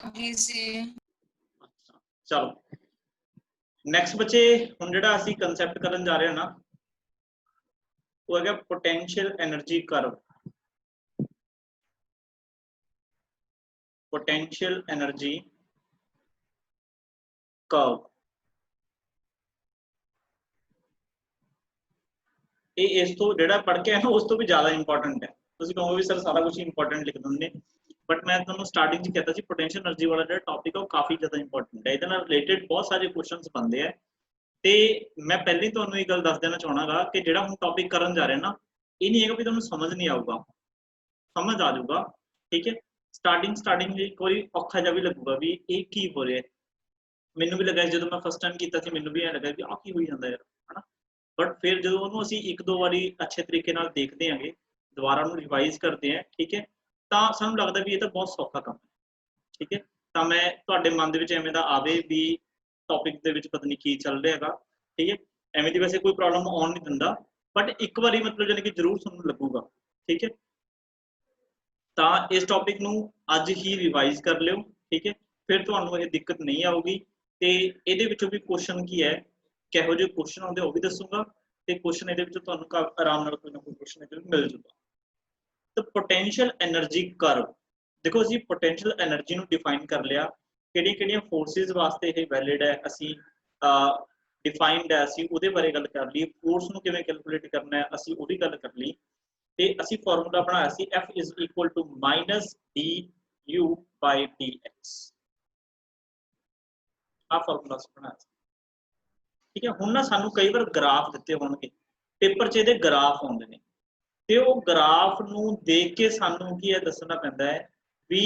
जी जी। अच्छा चलो नैक्सट बच्चे हुण जिहड़ा असीं कंसैप्ट करन जा रहे हैं ना वो है potential energy curve. Potential energy curve ये इस तो जिहड़ा पढ़ के है ना उस तो भी ज़्यादा इंपॉर्टेंट है। तुसीं कहोगे भी सर सारा कुछ इंपॉर्टेंट लिख दिंदे बट मैं तुहानूं स्टार्टिंग च कहता सी पोटेंशियल एनर्जी वाला जिहड़ा टॉपिक है वो काफ़ी ज़्यादा इंपॉर्टेंट है। इहदे नाल रिलेटेड बहुत सारे क्वेश्चंस बनते हैं तो मैं पहले ही तुहानूं ये गल दस देना चाहना कि जिहड़ा हुण टॉपिक करन जा रहे हैं ना ये नहीं है भी तुहानूं समझ नहीं आऊगा, समझ आ जाऊगा। ठीक है स्टार्टिंग एक बारी औखा जिहा भी लगूगा भी ये की हो रहा है। मैनू भी लगा जो मैं फस्ट टाइम किया सी मैनू भी ऐ लगा कि आ की होई जांदा यार है ना बट फिर जो उन्होंने असीं एक दो बारी अच्छे तरीके नाल देखते हैं दोबारा उन्होंने रिवाइज करते हैं ठीक है तो सानूं लगता भी ये तो बहुत सौखा काम है। ठीक है तो मैं तुहाडे मन दे विच एवें दा आवे भी टॉपिक दे विच पता नहीं की चल रहा है। ठीक है एवें दी वैसे कोई प्रॉब्लम आउण नहीं दिंदा बट एक बारी मतलब जानी कि जरूर सानूं लगूगा। ठीक है तो इस टॉपिक नूं अज ही रिवाइज कर लिओ। ठीक है फिर तुहानूं ये दिक्कत नहीं आऊगी तो इहदे विचों भी क्वेश्चन की है किहो जिहे क्वेश्चन आउंदे वो भी दसूंगा तो क्वेश्चन इहदे विचों तुहानूं आराम नाल कोई ना कोई क्वेश्चन इहदे विच मिल जूगा। तो पोटेंशियल एनर्जी कर्व देखो असीं पोटेंशियल एनर्जी नूं डिफाइन कर लिया किहड़ियां फोर्सिस वास्ते ये वैलिड है असीं डिफाइंड है असीं उहदे बारे गल कर ली फोर्स नूं किवें कैलकुलेट करना है असीं उहदी गल कर ली ते असीं फार्मूला बनाया सी F is equal to minus D U by D X आ फार्मूला बनाया। ठीक है हुण ना सानूं कई बार ग्राफ दिते होणगे पेपर च इहदे ग्राफ आउंदे ने ते वो ग्राफ नूं देख के सानूं की है दसना पैंदा है भी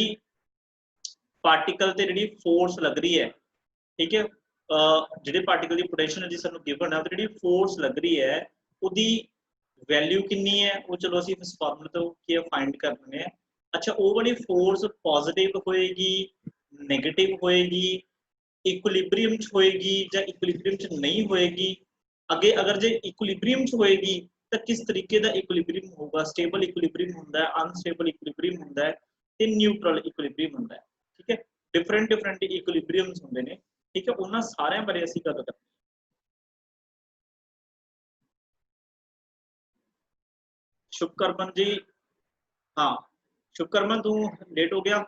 पार्टिकल ते जिहड़ी फोर्स लग रही है। ठीक है जिहड़े पार्टिकल की पोटेंशियल एनर्जी सानूं गिवन है ते जिहड़ी फोर्स लग रही है उहदी वैल्यू कितनी है वो चलो असीं इस फार्मूले तो की फाइंड कर लेंगे हैं। अच्छा वो वाली फोर्स पॉजिटिव होएगी नेगेटिव होएगी इक्विलिब्रियम च होएगी या इक्विलिब्रियम च नहीं होएगी अगे अगर जे इक्विलिब्रियम च होएगी तो किस तरीके का इक्विलिब्रियम होगा स्टेबल इक्विलिब्रियम होंदा है अनस्टेबल इक्विलिब्रियम होंदा है ते न्यूट्रल इक्विलिब्रियम होंदा है। ठीक है डिफरेंट इक्विलिब्रियम्स होंदे ने। ठीक है उन्हां सारियां बारे असीं गल करनी। शुभकरमन जी हाँ शुभकरमन तू लेट हो गया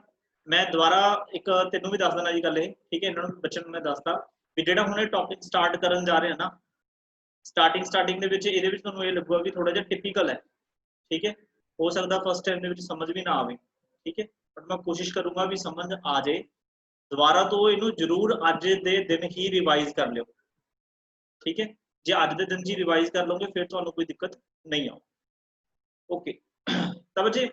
मैं दोबारा एक तेनों भी दस देना जी गल ठीक है इन्होंने बच्चों मैं दसता भी जिहड़ा हुणे टॉपिक स्टार्ट करन जा रहे हैं ना स्टार्टिंग दे विच इहदे विच तुहानूं ये लगूगा कि थोड़ा जिहा टिपिकल है। ठीक है हो सकता फस्ट टाइम दे विच समझ भी ना आवे। ठीक है बट मैं कोशिश करूंगा भी समझ आ जाए दोबारा तो इनू जरूर अज दे दिन ही रिवाइज कर लियो। ठीक है जे अज दे दिन जी रिवाइज कर लोगे फिर तुहानूं कोई दिक्कत नहीं आऊ। ओके तो बच्चे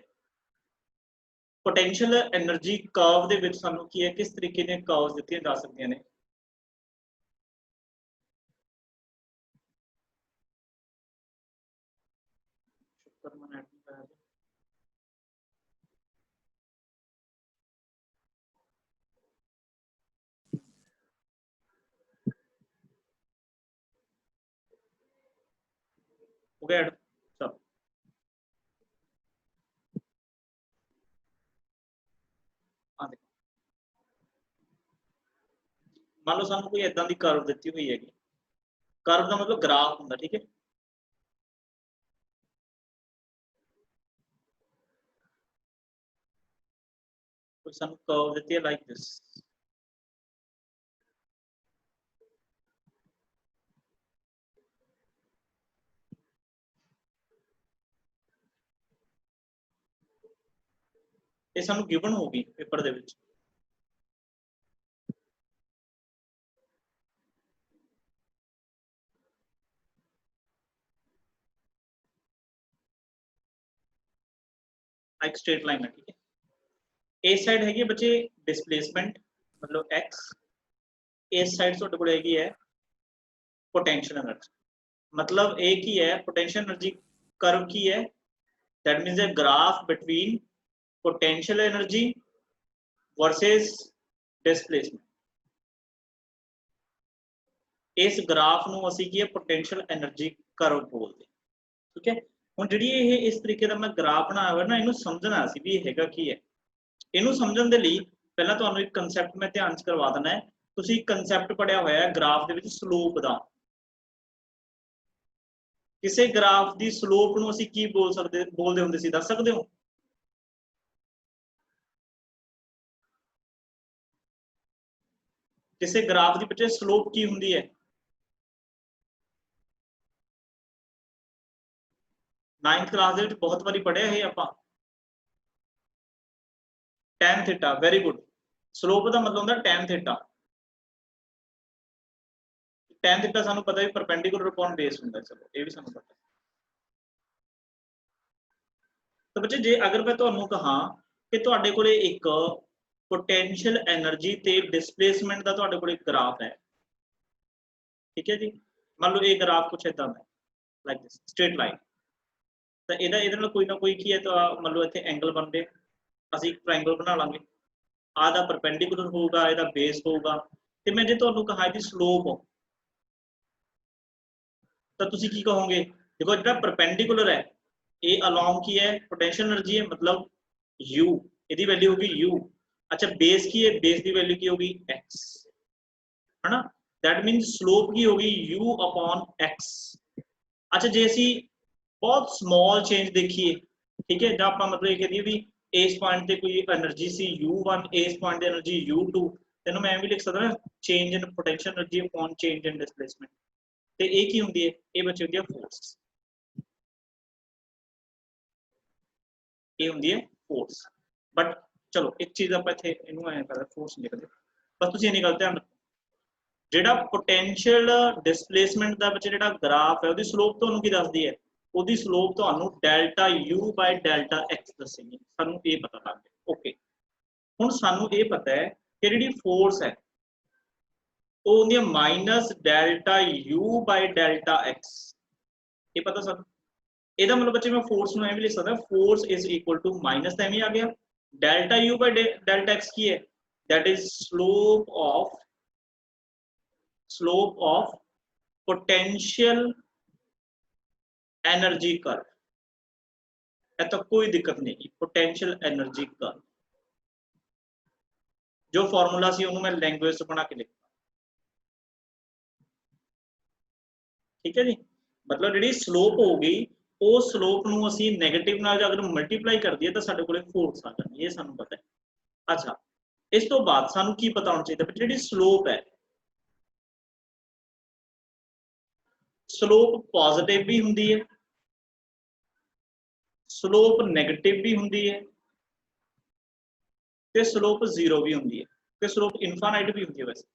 पोटेंशियल एनर्जी कर्व दे विच सानूं की है किस तरीके दे कर्व्स दित्तियां जा सकदियां ने। हो गया चलो हाँ देखो मान लो सानूं कोई इदां दी कर्व दित्ती हुई हैगी कर्व का मतलब ग्राफ होंदा। ठीक है कोई सानूं कर्व दित्ती है लाइक दिस ये सानूं गिवन होगी पेपर दे विच। एक स्ट्रेट लाइन है। ठीक है इस साइड हैगी बच्चे डिस्प्लेसमेंट मतलब एक्स इस साइड तुहाडे कोल हैगी है पोटेंशियल एनर्जी मतलब एक ही है पोटेंशियल एनर्जी कर्व की है that means a graph between potential energy versus displacement. इस ग्राफ नूं असीं की है पोटेंशियल एनर्जी कर्व बोलते। ठीक है हुण जिहड़ी इह इस तरीके दा मैं ग्राफ बनाया होया ना इहनूं समझना असीं भी हैगा की है इहनूं समझण दे लई ਪਹਿਲਾਂ ਤੁਹਾਨੂੰ ਇੱਕ ਕਨਸੈਪਟ ਮੈਂ ਧਿਆਨ ਚ ਕਰਵਾ ਦੇਣਾ ਹੈ। ਤੁਸੀਂ ਕਨਸੈਪਟ ਪੜਿਆ ਹੋਇਆ ਹੈ ਗ੍ਰਾਫ ਦੇ ਵਿੱਚ ਸਲੋਪ ਦਾ। ਕਿਸੇ ਗ੍ਰਾਫ ਦੀ ਸਲੋਪ ਨੂੰ ਅਸੀਂ ਕੀ ਬੋਲਦੇ ਹੁੰਦੇ ਸੀ, ਦੱਸ ਸਕਦੇ ਹੋ? ਕਿਸੇ ਗ੍ਰਾਫ ਦੀ ਬੱਚੇ ਸਲੋਪ ਕੀ ਹੁੰਦੀ ਹੈ? 9th ਕਲਾਸ ਦੇ ਵਿੱਚ ਬਹੁਤ ਵਾਰੀ ਪੜਿਆ ਇਹ ਆਪਾਂ। tan theta, very good. Slope ਦਾ ਮਤਲਬ ਹੁੰਦਾ tan ਥੀਟਾ। tan ਥੀਟਾ ਸਾਨੂੰ ਪਤਾ ਵੀ ਪਰਪੈਂਡੀਕੂਲਰ ਅਪੋਨ ਬੇਸ ਹੁੰਦਾ, ਚਲੋ ਇਹ ਵੀ ਸਾਨੂੰ ਪਤਾ। ਤਾਂ ਬੱਚੇ ਜੇ ਅਗਰ ਮੈਂ ਤੁਹਾਨੂੰ ਕਹਾਂ ਕਿ ਤੁਹਾਡੇ ਕੋਲੇ ਇੱਕ ਪੋਟੈਂਸ਼ੀਅਲ એનર્ਜੀ ਤੇ ਡਿਸਪਲੇਸਮੈਂਟ ਦਾ ਤੁਹਾਡੇ ਕੋਲ ਇੱਕ ਗ੍ਰਾਫ ਹੈ, ਠੀਕ ਹੈ ਜੀ। ਮੰਨ ਲਓ ਇਹ ਗ੍ਰਾਫ ਕੁਛ ਇਦਾਂ ਦਾ ਲਾਈਕ ਦਿਸ ਸਟ੍ਰੇਟ ਲਾਈਨ। ਤਾਂ ਇਹਦੇ ਨਾਲ ਕੋਈ ਨਾ ਕੋਈ ਕੀ ਹੈ, ਤਾਂ ਮੰਨ ਲਓ ਇੱਥੇ ਐਂਗਲ ਬਣਦੇ, ਅਸੀਂ ਇੱਕ ਟ੍ਰਾਇੰਗਲ ਬਣਾ ਲਾਂਗੇ। ਆਹ ਦਾ ਪਰਪੈਂਡੀਕੂਲਰ ਹੋਊਗਾ, ਇਹਦਾ ਬੇਸ ਹੋਊਗਾ। ਤੇ ਮੈਂ ਜੇ ਤੁਹਾਨੂੰ ਕਹਾਂ ਇਹਦੀ ਸਲੋਪ, ਤਾਂ ਤੁਸੀਂ ਕੀ ਕਹੋਗੇ? ਦੇਖੋ ਜਿਹੜਾ ਪਰਪੈਂਡੀਕੂਲਰ ਹੈ ਇਹ ਅਲੋਂਗ ਕੀ ਹੈ, ਪੋਟੈਂਸ਼ੀਅਲ એનર્ਜੀ ਹੈ, मतलब u, ਇਹਦੀ ਵੈਲਿਊ ਹੋਗੀ u। अच्छा बेस की है, बेस की वैल्यू की होगी x, है ना। दैट मीन्स स्लोप की होगी u अपॉन x। अच्छा जे ਅਸੀਂ बहुत स्मॉल चेंज देखिए, ठीक है, जब आप मतलब ये कह दिए भी इस पॉइंट ਤੇ ਕੋਈ એનર્ਜੀ ਸੀ u1, ਇਸ ਪੁਆਇੰਟ ਤੇ એનર્ਜੀ u2, ਤੈਨੂੰ ਮੈਂ ਵੀ ਲਿਖ ਸਕਦਾ ਨਾ ਚੇਂਜ ਇਨ ਪੋਟੈਂਸ਼ੀਅਲ એનર્ਜੀ अपॉन ਚੇਂਜ ਇਨ ਡਿਸਪਲੇਸਮੈਂਟ। ਤੇ ਇਹ ਕੀ ਹੁੰਦੀ ਹੈ? ਇਹ ਬੱਚੇ ਹੁੰਦੀ ਹੈ ਫੋਰਸ। ਇਹ ਹੁੰਦੀ ਹੈ ਫੋਰਸ। ਬਟ चलो एक चीज आप इत्थे इनू ऐ करदे, फोर्स लिखदे, बस तुसीं इन्नी गल ध्यान रखो, ਜਿਹੜਾ ਪੋਟੈਂਸ਼ੀਅਲ ਡਿਸਪਲੇਸਮੈਂਟ ਦਾ ਬੱਚੇ ਜਿਹੜਾ ਗ੍ਰਾਫ ਹੈ ਉਹਦੀ ਸਲੋਪ ਤੁਹਾਨੂੰ ਕੀ ਦੱਸਦੀ ਹੈ? ਉਹਦੀ ਸਲੋਪ ਤੁਹਾਨੂੰ ਡੈਲਟਾ u ਬਾਈ ਡੈਲਟਾ x ਦੱਸੇਗੀ। ਸਾਨੂੰ ਇਹ ਪਤਾ ਲੱਗ ਗਿਆ। ਓਕੇ, ਹੁਣ ਸਾਨੂੰ ਇਹ ਪਤਾ ਹੈ ਕਿ ਜਿਹੜੀ ਫੋਰਸ ਹੈ ਉਹ ਹੁੰਦੀ ਹੈ ਮਾਈਨਸ ਡੈਲਟਾ u ਬਾਈ ਡੈਲਟਾ x। ਇਹ ਪਤਾ ਸਾਨੂੰ। ਇਹਦਾ ਮਤਲਬ ਬੱਚੇ ਮੈਂ ਫੋਰਸ ਨੂੰ ਐਵੇਂ ਲਿਖ ਸਕਦਾ, force is equal to minus ਤਾਂ ਐਵੇਂ ਆ ਗਿਆ, delta u by delta x की है, that is slope of potential energy curve। है तो कोई दिक्कत नहीं, पोटेंशियल एनर्जी कर्व जो फॉर्मूला सी उन्होंने मैं लैंग्वेज से बना के लिखा, ठीक है जी। मतलब जी स्लोप हो गई, उस स्लोप ਨੂੰ ਅਸੀਂ ਨੈਗੇਟਿਵ ਨਾਲ ਅਗਰ ਮਲਟੀਪਲਾਈ ਕਰ ਦਈਏ ਤਾਂ ਸਾਡੇ ਕੋਲੇ ਫੋਰਸ ਆ ਜਾਂਦੀ ਹੈ, ਇਹ ਸਾਨੂੰ ਪਤਾ ਹੈ। ਅੱਛਾ, ਇਸ ਤੋਂ ਬਾਅਦ ਸਾਨੂੰ ਕੀ ਪਤਾ ਹੋਣਾ ਚਾਹੀਦਾ? ਜਿਹੜੀ ਸਲੋਪ ਹੈ, ਸਲੋਪ ਪੋਜ਼ਿਟਿਵ ਵੀ ਹੁੰਦੀ ਹੈ, ਸਲੋਪ ਨੈਗੇਟਿਵ ਵੀ ਹੁੰਦੀ ਹੈ, ਤੇ ਸਲੋਪ ਜ਼ੀਰੋ ਵੀ ਹੁੰਦੀ ਹੈ, ਤੇ ਸਲੋਪ ਇਨਫਾਈਨਾਈਟ ਵੀ ਹੁੰਦੀ ਹੈ। ਵੈਸੇ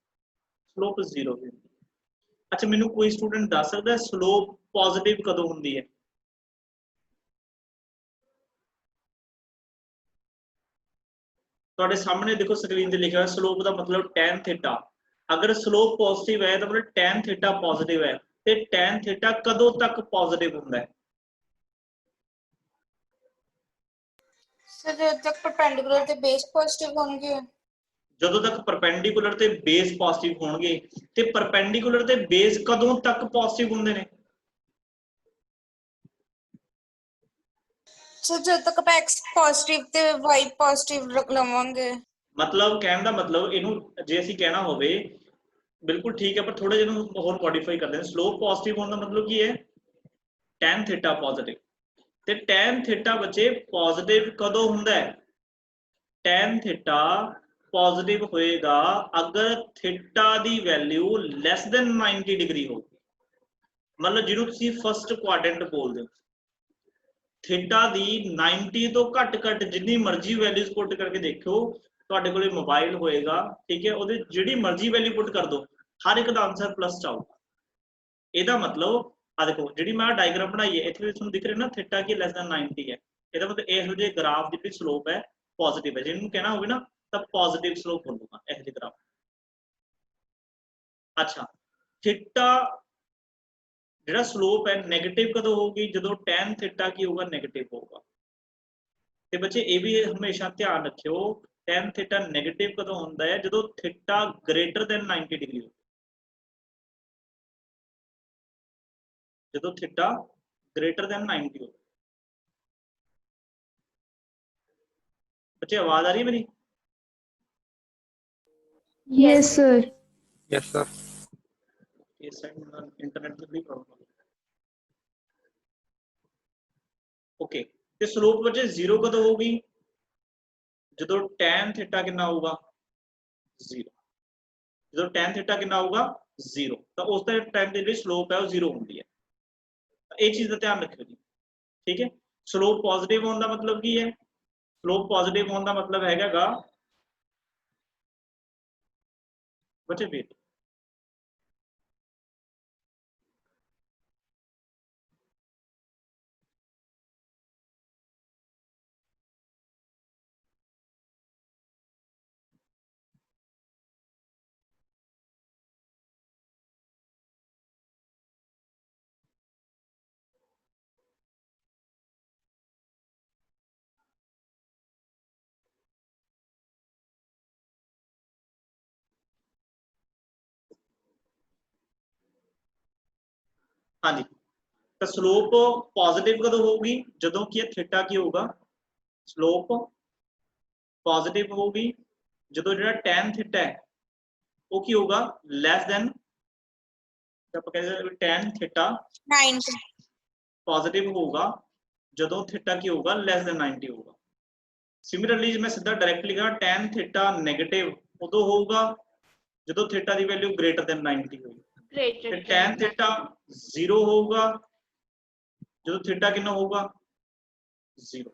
ਸਲੋਪ ਜ਼ੀਰੋ ਵੀ ਹੁੰਦੀ ਹੈ। ਅੱਛਾ, ਮੈਨੂੰ ਕੋਈ ਸਟੂਡੈਂਟ ਦੱਸ ਸਕਦਾ ਸਲੋਪ ਪੋਜ਼ਿਟਿਵ ਕਦੋਂ ਹੁੰਦੀ ਹੈ? ਤੁਹਾਡੇ ਸਾਹਮਣੇ ਦੇਖੋ ਸਕਰੀਨ ਤੇ ਲਿਖਿਆ ਹੋਇਆ ਸਲੋਪ ਦਾ ਮਤਲਬ tan ਥੀਟਾ। ਅਗਰ ਸਲੋਪ ਪੋਜ਼ਿਟਿਵ ਹੈ ਤਾਂ ਮਤਲਬ tan ਥੀਟਾ ਪੋਜ਼ਿਟਿਵ ਹੈ, ਤੇ tan ਥੀਟਾ ਕਦੋਂ ਤੱਕ ਪੋਜ਼ਿਟਿਵ ਹੁੰਦਾ ਹੈ? ਸਰ ਜਦ ਤੱਕ ਪਰਪੈਂਡੀਕੂਲਰ ਤੇ ਬੇਸ ਪੋਜ਼ਿਟਿਵ ਹੋਣਗੇ। ਜਦੋਂ ਤੱਕ ਪਰਪੈਂਡੀਕੂਲਰ ਤੇ ਬੇਸ ਪੋਜ਼ਿਟਿਵ ਹੋਣਗੇ। ਤੇ ਪਰਪੈਂਡੀਕੂਲਰ ਤੇ ਬੇਸ ਕਦੋਂ ਤੱਕ ਪੋਜ਼ਿਟਿਵ ਹੁੰਦੇ ਨੇ? ਸਰ ਜਦ ਤੱਕ ਆਪਾਂ x ਪੋਜ਼ਿਟਿਵ ਤੇ y ਪੋਜ਼ਿਟਿਵ ਲਵਾਂਗੇ। मतलब कहने का मतलब इनू जे ਅਸੀਂ ਕਹਿਣਾ ਹੋਵੇ बिल्कुल ठीक है, पर थोड़ा जिहा होर मॉडिफाई करते हैं। स्लोप पॉजिटिव होने का मतलब की है tan थीटा पॉजिटिव, ते tan थीटा बच्चे पॉजिटिव कदों हुंदा है? tan थीटा पॉजिटिव होएगा अगर थीटा दी वैल्यू लैस दैन 90 डिग्री हो। मतलब जिन्हों तुसीं फर्स्ट क्वाड्रेंट बोलते हो, थीटा दी 90 तो घट जिन्नी मर्जी वैल्यूज पुट करके देखो, ਤੁਹਾਡੇ ਕੋਲੇ मोबाइल होएगा, ठीक है, ਉਹਦੇ ਜਿਹੜੀ ਮਰਜ਼ੀ वैल्यू पुट कर दो, हर एक का आंसर प्लस आऊगा। ਇਹਦਾ मतलब आ देखो जी मैं डायग्राम बनाई है, इतने तुहानूं दिख रहा ना थीटा की लैस दैन 90 है। ਇਹਦਾ मतलब ਇਹੋ ਜਿਹੇ ग्राफ की स्लोप है पॉजिटिव है, जिन्होंने कहना होगा ना तो पॉजिटिव स्लोप बोलूंगा ਇਹੋ ਜਿਹੇ ग्राफ। अच्छा, थीटा ਜਿਹੜਾ स्लोप है नैगेटिव कदों होगी? ਜਦੋਂ tan थीटा की होगा नैगेटिव होगा। ਤੇ ਬੱਚੇ ਇਹ ਵੀ ਹਮੇਸ਼ਾ ਧਿਆਨ ਰੱਖਿਓ tan थीटा ਨੈਗੇਟਿਵ ਕਦੋਂ ਹੁੰਦਾ ਹੈ? ਜਦੋਂ थीटा ग्रेटर दैन 90 डिग्री हो, ਜਦੋਂ थीटा ग्रेटर दैन 90 हो। बच्चे आवाज आ रही है मेरी? Yes, sir. Yes, sir. इस साइड इंटरनेट ਦੀ ਬੜੀ ਪ੍ਰੋਬਲਮ ਓਕੇ ਤੇ ਸਲੋਪ ਬੱਚੇ 0 ਕਦੋਂ ਹੋਊਗੀ ਜਦੋਂ tan ਥੀਟਾ ਕਿੰਨਾ ਹੋਊਗਾ 0 ਜਦੋਂ tan ਥੀਟਾ ਕਿੰਨਾ ਹੋਊਗਾ 0 ਤਾਂ ਉਸ ਦਾ ਟਾਈਮ ਦੀ ਜਿਹੜੀ ਸਲੋਪ ਹੈ ਉਹ 0 ਹੁੰਦੀ ਹੈ ਇਹ ਚੀਜ਼ ਦਾ ਧਿਆਨ ਰੱਖਿਓ ਜੀ ਠੀਕ ਹੈ ਸਲੋਪ ਪੋਜ਼ਿਟਿਵ ਹੋਣ ਦਾ ਮਤਲਬ ਕੀ ਹੈ ਸਲੋਪ ਪੋਜ਼ਿਟਿਵ ਹੋਣ ਦਾ ਮਤਲਬ ਹੈਗਾਗਾ ਬੱਚੇ ਵੇਟ हाँ जी तो स्लोप पॉजिटिव कदों होगी जदों कि थीटा की होगा स्लोप पॉजिटिव होगी जदों जो tan थीटा है वो की होगा less than tan theta 90. Positive होगा जदों थीटा की होगा लेस देन 90 होगा सिमिलरली मैं सीधा डायरेक्ट लिखा tan थीटा नेगेटिव उदों होगा जदों थीटा की वैल्यू ग्रेटर देन 90 होगी ਤੇ tan थीटा 0 ਹੋਊਗਾ ਜਦੋਂ थीटा ਕਿੰਨਾ ਹੋਊਗਾ 0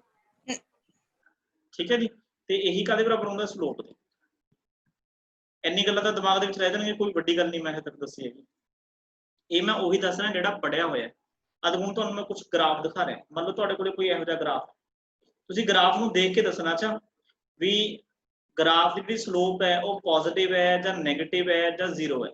ਠੀਕ ਹੈ ਜੀ ਤੇ ਇਹੀ ਕਾਦੇ ਬਰਾਬਰ ਹੁੰਦਾ ਸਲੋਪ ਦੇ ਇੰਨੀ ਗੱਲਾਂ ਤਾਂ ਦਿਮਾਗ ਦੇ ਵਿੱਚ ਰਹਿ ਜਾਣਗੀਆਂ ਕੋਈ ਵੱਡੀ ਗੱਲ ਨਹੀਂ ਮੈਂ ਤੱਕ ਦੱਸੀ ਹੈਗੀ ਇਹ ਮੈਂ ਉਹੀ ਦੱਸ ਰਿਹਾ ਜਿਹੜਾ ਪੜਿਆ ਹੋਇਆ ਅੱਜ ਹੁਣ ਤੁਹਾਨੂੰ ਮੈਂ ਕੁਝ ਗ੍ਰਾਫ ਦਿਖਾ ਰਿਹਾ ਮੰਨ ਲਓ ਤੁਹਾਡੇ ਕੋਲੇ ਕੋਈ ਇਹੋ ਜਿਹਾ ਗ੍ਰਾਫ ਤੁਸੀਂ ਗ੍ਰਾਫ ਨੂੰ ਦੇਖ ਕੇ ਦੱਸਣਾ ਚਾਹ ਵੀ ਗ੍ਰਾਫ ਦੀ ਜਿਹੜੀ ਸਲੋਪ ਹੈ ਉਹ ਪੋਜ਼ਿਟਿਵ ਹੈ ਜਾਂ ਨੈਗੇਟਿਵ ਹੈ ਜਾਂ 0 ਹੈ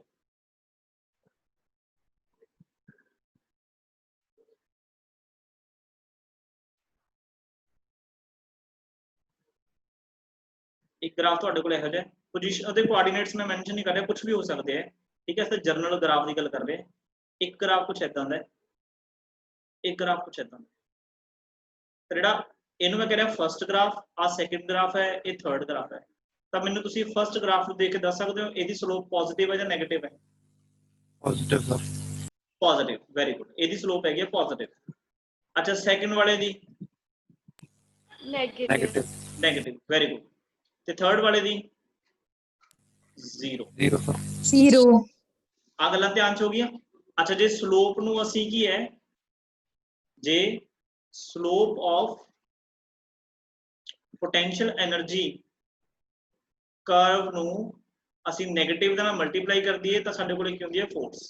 एक ग्राफ ਤੁਹਾਡੇ ਕੋਲ ਇਹੋ ਜਿਹਾ ਪੋਜੀਸ਼ਨ ਉਹਦੇ ਕੋਆਰਡੀਨੇਟਸ ਮੈਂ ਮੈਂਸ਼ਨ ਨਹੀਂ ਕਰ ਰਿਹਾ ਕੁਝ ਵੀ ਹੋ ਸਕਦੇ ਹੈ ਠੀਕ ਹੈ ਇਸ ਤੇ ਜਰਨਲ ਗ੍ਰਾਫ ਦੀ ਗੱਲ ਕਰ ਰਹੇ ਇੱਕ ਗ੍ਰਾਫ ਕੁਝ ਇਦਾਂ ਦਾ ਇੱਕ ਗ੍ਰਾਫ ਕੁਝ ਇਦਾਂ ਦਾ ਜਿਹੜਾ ਇਹਨੂੰ ਮੈਂ ਕਹਿ ਰਿਹਾ ਫਰਸਟ ਗ੍ਰਾਫ ਆ ਸੈਕੰਡ ਗ੍ਰਾਫ ਹੈ ਇਹ ਥਰਡ ਗ੍ਰਾਫ ਹੈ ਤਾਂ ਮੈਨੂੰ ਤੁਸੀਂ ਫਰਸਟ ਗ੍ਰਾਫ ਨੂੰ ਦੇਖ ਕੇ ਦੱਸ ਸਕਦੇ ਹੋ ਇਹਦੀ ਸਲੋਪ ਪੋਜ਼ਿਟਿਵ ਹੈ ਜਾਂ ਨੈਗੇਟਿਵ ਹੈ Positive, sir. Positive very good ਇਹਦੀ ਸਲੋਪ ਹੈਗੀ ਹੈ ਪੋਜ਼ਿਟਿਵ ਅੱਛਾ ਸੈਕੰਡ ਵਾਲੇ ਦੀ Negative. ਨੈਗੇਟਿਵ ਵੈਰੀ ਗੁੱਡ ਤੇ ਥਰਡ ਵਾਲੇ ਦੀ 0 0, sir. 0. ਆ ਗੱਲਾਂ ਧਿਆਨ ਚ ਹੋ ਗਈਆਂ ਅੱਛਾ ਜੇ ਸਲੋਪ ਨੂੰ ਅਸੀਂ ਕੀ ਹੈ ਜੇ slope of potential energy curve ਨੂੰ ਅਸੀਂ 네ਗੇਟਿਵ ਦੇ ਨਾਲ ਮਲਟੀਪਲਾਈ ਕਰ ਦਈਏ ਤਾਂ ਸਾਡੇ ਕੋਲ ਕੀ ਹੁੰਦੀ ਹੈ ਫੋਰਸ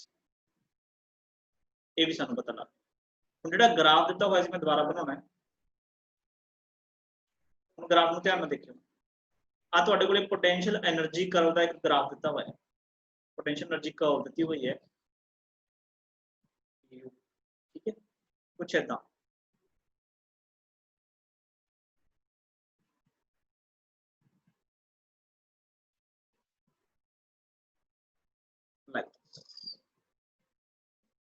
ਇਹ ਵੀ ਸਾਨੂੰ ਪਤਾ ਲੱਗ ਹੁਣ ਜਿਹੜਾ ਗ੍ਰਾਫ ਦਿੱਤਾ ਹੋਇਆ ਸੀ ਮੈਂ ਦੁਬਾਰਾ ਬਣਾਉਣਾ ਹੈ ਹੁਣ ਗ੍ਰਾਫ ਨੂੰ ਧਿਆਨ ਨਾਲ ਦੇਖਿਓ ਆ ਤੁਹਾਡੇ ਕੋਲੇ ਪੋਟੈਂਸ਼ੀਅਲ એનર્ਜੀ ਕਰਵ ਦਾ ਇੱਕ ਗ੍ਰਾਫ ਦਿੱਤਾ ਹੋਇਆ ਹੈ पोटेंशियल एनर्जी कर्व दी हुई है ठीक है कुछ ऐसा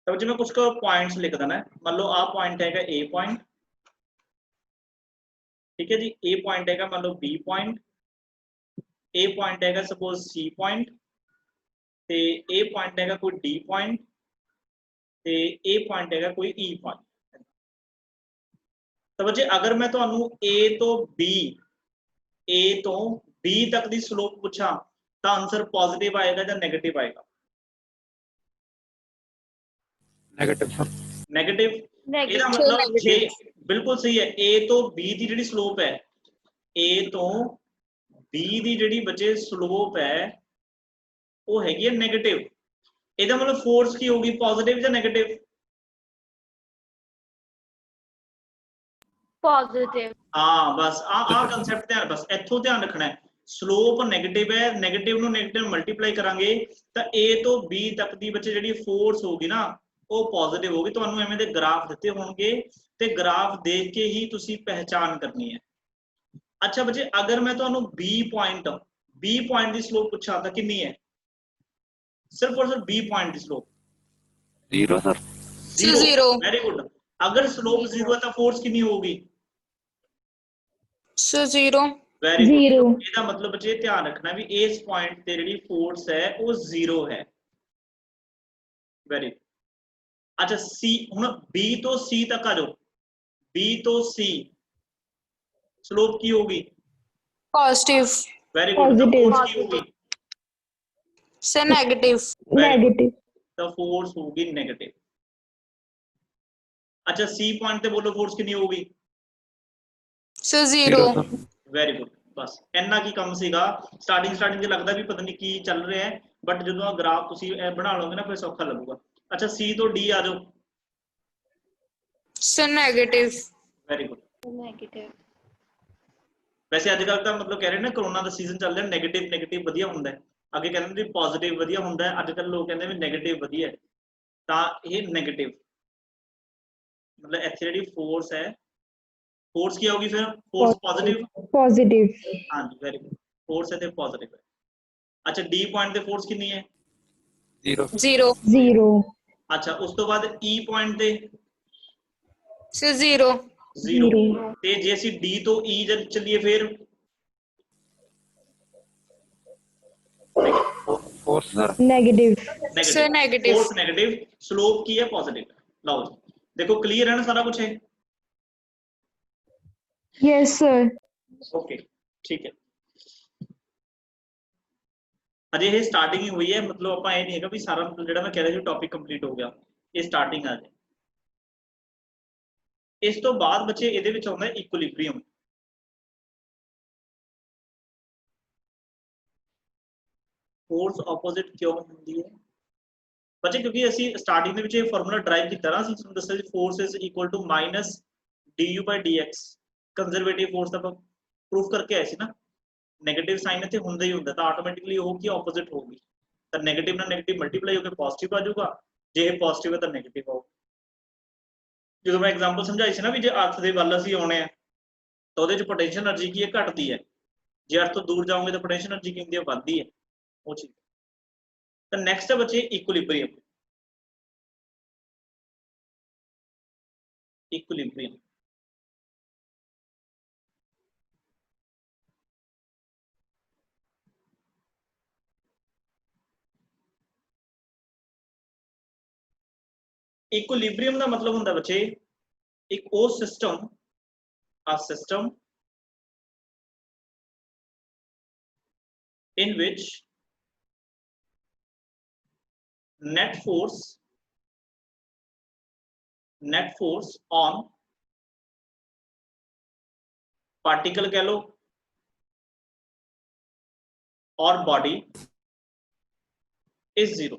तब जो मैं कुछ का पॉइंट्स लिख देना है मान लो आ पॉइंट है ए पॉइंट ठीक है जी ए पॉइंट है मान लो बी पॉइंट ए पॉइंट है सपोज सी पॉइंट ਤੇ A ਪੁਆਇੰਟ ਹੈਗਾ ਕੋਈ D ਪੁਆਇੰਟ ਤੇ A ਪੁਆਇੰਟ ਹੈਗਾ ਕੋਈ E ਪੁਆਇੰਟ ਤਾਂ ਬੱਚੇ ਅਗਰ ਮੈਂ ਤੁਹਾਨੂੰ A ਤੋਂ B ਤੱਕ ਦੀ ਸਲੋਪ ਪੁੱਛਾਂ ਤਾਂ ਆਨਸਰ ਪੋਜ਼ਿਟਿਵ ਆਏਗਾ ਜਾਂ 네ਗੇਟਿਵ ਆਏਗਾ Negative, sir. 네ਗੇਟਿਵ ਇਹਦਾ ਮਤਲਬ ਜੇ ਬਿਲਕੁਲ ਸਹੀ ਹੈ A ਤੋਂ B ਦੀ ਜਿਹੜੀ ਸਲੋਪ ਹੈ A ਤੋਂ B ਦੀ ਜਿਹੜੀ ਬੱਚੇ ਸਲੋਪ ਹੈ ਉਹ ਹੈਗੀ ਹੈ 네ਗੇਟਿਵ ਇਹਦਾ ਮਤਲਬ ਫੋਰਸ ਕੀ ਹੋਗੀ ਪੋਜ਼ਿਟਿਵ ਜਾਂ 네ਗੇਟਿਵ पॉजिटिव ਹਾਂ ਬਸ ਆ ਕਨਸੈਪਟ ਧਿਆਨ ਬਸ ਇੱਥੋਂ ਧਿਆਨ ਰੱਖਣਾ ਹੈ ਸਲੋਪ 네ਗੇਟਿਵ ਹੈ 네ਗੇਟਿਵ ਨੂੰ 네ਗੇਟਿਵ ਮਲਟੀਪਲਾਈ ਕਰਾਂਗੇ ਤਾਂ A ਤੋਂ B ਤੱਕ ਦੀ ਬੱਚੇ ਜਿਹੜੀ ਫੋਰਸ ਹੋਗੀ ਨਾ ਉਹ ਪੋਜ਼ਿਟਿਵ ਹੋਗੀ ਤੁਹਾਨੂੰ ਐਵੇਂ ਦੇ ਗ੍ਰਾਫ ਦਿੱਤੇ ਹੋਣਗੇ ਤੇ ਗ੍ਰਾਫ ਦੇਖ ਕੇ ਹੀ ਤੁਸੀਂ ਪਹਿਚਾਨ ਕਰਨੀ ਹੈ ਅੱਛਾ ਬੱਚੇ ਅਗਰ ਮੈਂ ਤੁਹਾਨੂੰ B ਪੁਆਇੰਟ ਦੀ ਸਲੋਪ ਪੁੱਛਾਂ ਤਾਂ ਕਿੰਨੀ ਹੈ सिर्फ और सिर्फ B पॉइंट की स्लोप 0, sir. 0. वेरी गुड अगर स्लोप 0 है तो फोर्स कितनी होगी So 0. Very Zero. गुड। ਇਹਦਾ मतलब बच्चे ध्यान रखना भी इस पॉइंट ते ਜਿਹੜੀ फोर्स है वो जीरो है। वेरी अच्छा सी हुन बी तो सी तक आ जाओ, बी तो सी स्लोप की होगी? positive very good. The Positive. Force की होगी? sir negative very good, Negative. The force होगी नेगेटिव। अच्छा सी पॉइंट ते बोलो फोर्स कितनी होगी? sir zero 0 sir. Very good. बस इन्ना की कम सीगा। स्टार्टिंग स्टार्टिंग लगता भी पता नहीं की चल रहा है, बट जो ग्राफ तुसी बना लोगे ना फिर सौखा लगूगा। अच्छा सी तो डी आ जाओ। sir negative very good. Negative. वैसे अजकल ਤਾਂ मतलब कह रहे ना कोरोना ਦਾ सीजन ਚੱਲ ਰਿਹਾ नेगेटिव नेगेटिव ਵਧੀਆ ਹੁੰਦਾ ਹੈ, ਅੱਗੇ ਕਹਿੰਦੇ ਵੀ ਪੋਜ਼ਿਟਿਵ ਵਧੀਆ ਹੁੰਦਾ ਹੈ, ਅੱਜਕੱਲ ਲੋਕ ਕਹਿੰਦੇ ਵੀ 네ਗੇਟਿਵ ਵਧੀਆ ਹੈ, ਤਾਂ ਇਹ 네ਗੇਟਿਵ मतलब ਇੱਥੇ ਜਿਹੜੀ ਫੋਰਸ ਹੈ, फोर्स क्या होगी फिर? Force positive. Positive. हाँ जी वेरी गुड, फोर्स है तो पॉजिटिव है। अच्छा डी पॉइंट ते फोर्स कितनी है? Zero 0 Zero. अच्छा उस तो बाद ई पॉइंट ते sir 0 जीरो। Zero. ते जे ਅਸੀਂ डी तो ई जब चलिए फिर force sir. Negative. sir negative. negative force negative, slope की है पॉजिटिव। लो जी देखो क्लियर है ना सारा कुछ है? Yes, sir. ओके ठीक है। अजे ये स्टार्टिंग ही हुई है, मतलब ਆਪਾਂ ਇਹ ਨਹੀਂ ਹੈਗਾ ਵੀ ਸਾਰਾ ਜਿਹੜਾ ਮੈਂ ਕਹਿ ਰਿਹਾ ਸੀ ਟੌਪਿਕ ਕੰਪਲੀਟ ਹੋ ਗਿਆ, ਇਹ ਸਟਾਰਟਿੰਗ ਆ ਜੇ। ਇਸ ਤੋਂ ਬਾਅਦ ਬੱਚੇ ਇਹਦੇ ਵਿੱਚ ਆਉਂਦਾ ਇਕੁਇਲਿਬਰੀਅਮ। फोर्स ऑपोजिट क्यों ਹੁੰਦੀ है ਬੱਚੇ? क्योंकि ਅਸੀਂ ਸਟਾਰਟਿੰਗ ਦੇ ਵਿੱਚ ਇਹ ਫਾਰਮੂਲਾ ਡਰਾਈਵ ਕੀਤਾ ਨਾ, ਅਸੀਂ ਤੁਹਾਨੂੰ ਦੱਸਿਆ ਸੀ force is equal to minus du/dx। Conservative force ਦਾ ਪ੍ਰੂਫ ਕਰਕੇ ਆਏ ਸੀ ਨਾ। नेगेटिव साइन ਇੱਥੇ ਹੁੰਦਾ ਹੀ ਹੁੰਦਾ, ਤਾਂ ਆਟੋਮੈਟਿਕਲੀ ਉਹ ਕੀ ਆਪੋਜ਼ਿਟ ਹੋਊਗੀ, ਤਾਂ 네ਗੇਟਿਵ ਨਾਲ 네ਗੇਟਿਵ ਮਲਟੀਪਲਾਈ ਹੋ ਕੇ ਪੋਜ਼ਿਟਿਵ ਆ ਜਾਊਗਾ, ਜੇ ਇਹ ਪੋਜ਼ਿਟਿਵ ਹੈ ਤਾਂ 네ਗੇਟਿਵ ਆਊਗਾ। ਜਦੋਂ ਮੈਂ ਐਗਜ਼ਾਮਪਲ ਸਮਝਾਈ ਸੀ ਨਾ ਵੀ ਜੇ ਅਰਥ ਦੇ ਵੱਲ ਅਸੀਂ ਆਉਣੇ ਆ ਤਾਂ ਉਹਦੇ ਚ ਪੋਟੈਂਸ਼ੀਅਲ એનર્ਜੀ ਕੀ ਹੈ? ਘਟਦੀ ਹੈ। ਜੇ ਅਰਥ ਤੋਂ ਦੂਰ ਜਾਓਗੇ ਤਾਂ ਪੋਟੈਂਸ਼ੀਅਲ એનર્ਜੀ ਕੀ ਹੁੰਦੀ ਹੈ? ਵੱਧਦੀ ਹੈ। ਉਹ ਚੀਜ਼। ਤਾਂ ਨੈਕਸਟ ਹੈ ਬੱਚੇ ਇਕੁਇਲਿਬਰੀਅਮ। इक्विलिब्रियम इक्विलिब्रियम का मतलब होंगे बच्चे एक वो system, a system in which net force on particle कह लो और body is zero,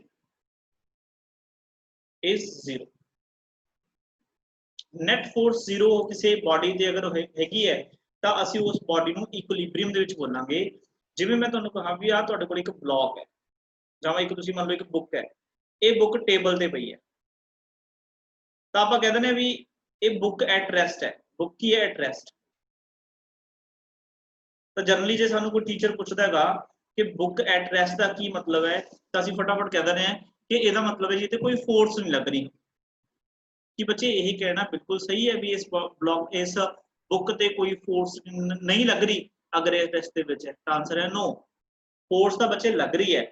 net force zero किसी body ਦੇ अगर हैगी है ਤਾਂ ਅਸੀਂ ਉਸ body ਨੂੰ equilibrium ਦੇ ਵਿੱਚ ਬੋਲਾਂਗੇ। ਜਿਵੇਂ ਮੈਂ ਤੁਹਾਨੂੰ ਕਹਾ ਵੀ ਆ ਤੁਹਾਡੇ ਕੋਲ ਇੱਕ ਬਲੌਕ ਹੈ ਜਾਂ ਇੱਕ ਤੁਸੀਂ ਮੰਨ ਲਓ ਇੱਕ ਬੁੱਕ ਹੈ, ਇਹ ਬੁੱਕ ਟੇਬਲ ਤੇ ਪਈ ਹੈ, ਤਾਂ ਆਪਾਂ ਕਹਿ ਦਿੰਦੇ ਆ ਵੀ ਇਹ ਬੁੱਕ ਐਟ ਰੈਸਟ ਹੈ। ਬੁੱਕ ਕੀ ਹੈ? At rest. ਤਾਂ ਜਨਰਲੀ ਜੇ ਸਾਨੂੰ ਕੋਈ ਟੀਚਰ ਪੁੱਛਦਾ ਹੈਗਾ ਕਿ ਬੁੱਕ ਐਟ ਰੈਸਟ ਦਾ ਕੀ ਮਤਲਬ ਹੈ, ਤਾਂ ਅਸੀਂ ਫਟਾਫਟ ਕਹਿ ਦਿੰਦੇ ਆ ਕਿ ਇਹਦਾ मतलब है जी कोई फोर्स नहीं लग रही। कि बच्चे यही कहना बिल्कुल सही है भी इस ब्लॉक इस बुक ते कोई फोर्स नहीं लग रही अगर इस रस्ते में है, तो आंसर है नो। फोर्स तो बच्चे लग रही है।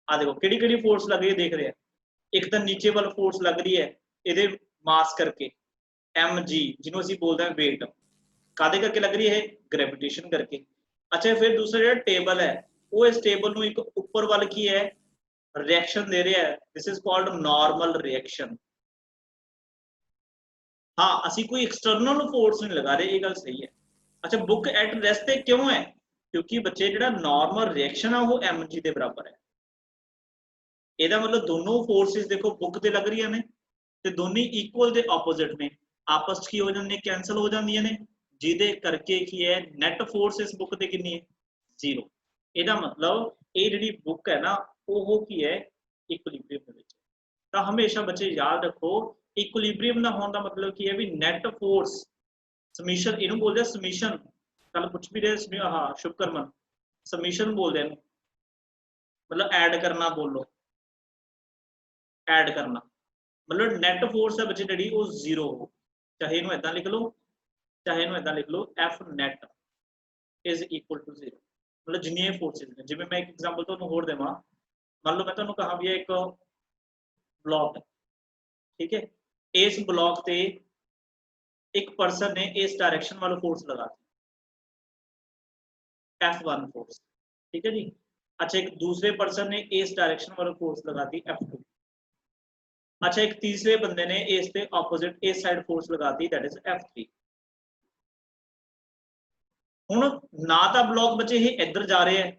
आ देखो किहड़ी किहड़ी फोर्स लग रही है, देख रहे हैं। एक तो नीचे वाल फोर्स लग रही है ये मास करके mg जिन्हों असीं बोलते हैं वेट, कादे करके लग रही है? ग्रेविटेशन करके। अच्छा फिर दूसरा जो टेबल है वो इस टेबल में एक ऊपर वाल की है रिएक्शन दे रहा है, this is called normal reaction. हाँ असी कोई एक्सटर्नल फोर्स नहीं लगा रहे, ये गल सही है। अच्छा बुक एट रेस्ट क्यों है? क्योंकि बच्चे जो नॉर्मल रिएक्शन है वो mg के बराबर है। ਇਹਦਾ मतलब दोनों फोर्सेस देखो बुक ते लग रही ने ते दोनों इक्वल ते ऑपोजिट ने, आपस की हो जाती कैंसल हो जाती ने, जिदे करके की है नेट फोर्स इस बुक ते कितनी है? जीरो। ਇਹਦਾ मतलब ये जी बुक है ना वो की है? इक्विलिब्रियम ਦੇ ਵਿੱਚ। ਤਾਂ हमेशा बच्चे याद रखो इक्विलिब्रियम ਦਾ होने का मतलब की है भी नेट फोर्स समीशन, इनू बोलते हैं समीशन। कल कुछ भी रहे हाँ शुभकरमन समीशन बोलते हैं, मतलब ऐड करना बोलो, ऐड करना मतलब नेट फोर्स है बच्चे जी वो जीरो हो। चाहे इनू इदा लिख लो चाहे इनू इदा लिख लो F net. Is equal to 0। मतलब जिन्नियां फोर्सेस ने, जिवें मैं एक एग्जांपल तुहानूं होर देवां, मान लो मैं तुहानूं कहा भी एक ब्लॉक है, ठीक है, इस ब्लॉक ते एक पर्सन ने इस डायरेक्शन वालों फोर्स लगा दी F1 फोर्स, ठीक है जी। अच्छा, एक दूसरे पर्सन ने इस डायरेक्शन वालों फोर्स लगा दी F2। अच्छा, एक तीसरे बंदे ने इस पे ऑपोजिट इस साइड फोर्स लगा दी, दैट इज F3। हुण ना तो ब्लॉक बचे ही इधर जा रहे हैं,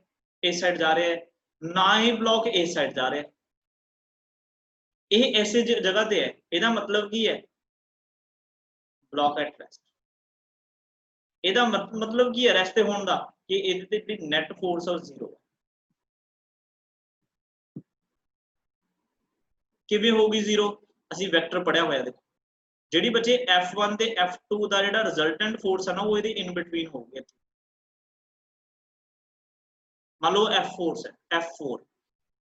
इस साइड जा रहे हैं, ना ही ब्लॉक इस साइड जा रहे हैं, यह ऐसे जगह पे है। ਇਹਦਾ मतलब की है ब्लॉक एट रेस्ट। ਇਹਦਾ मतलब की है रेस्ट होने का कि ਇਹਦੇ ਤੇ नेट फोर्स ऑफ 0 किवें होगी 0। ਅਸੀਂ ਵੈਕਟਰ पढ़िया होया, देखो ਜਿਹੜੀ बचे F1 ਤੇ F2 ਦਾ ਜਿਹੜਾ ਰਿਜ਼ਲਟੈਂਟ फोर्स है ना वो ਇਹਦੇ इन बिटवीन होगी। मान लो F4 है, F4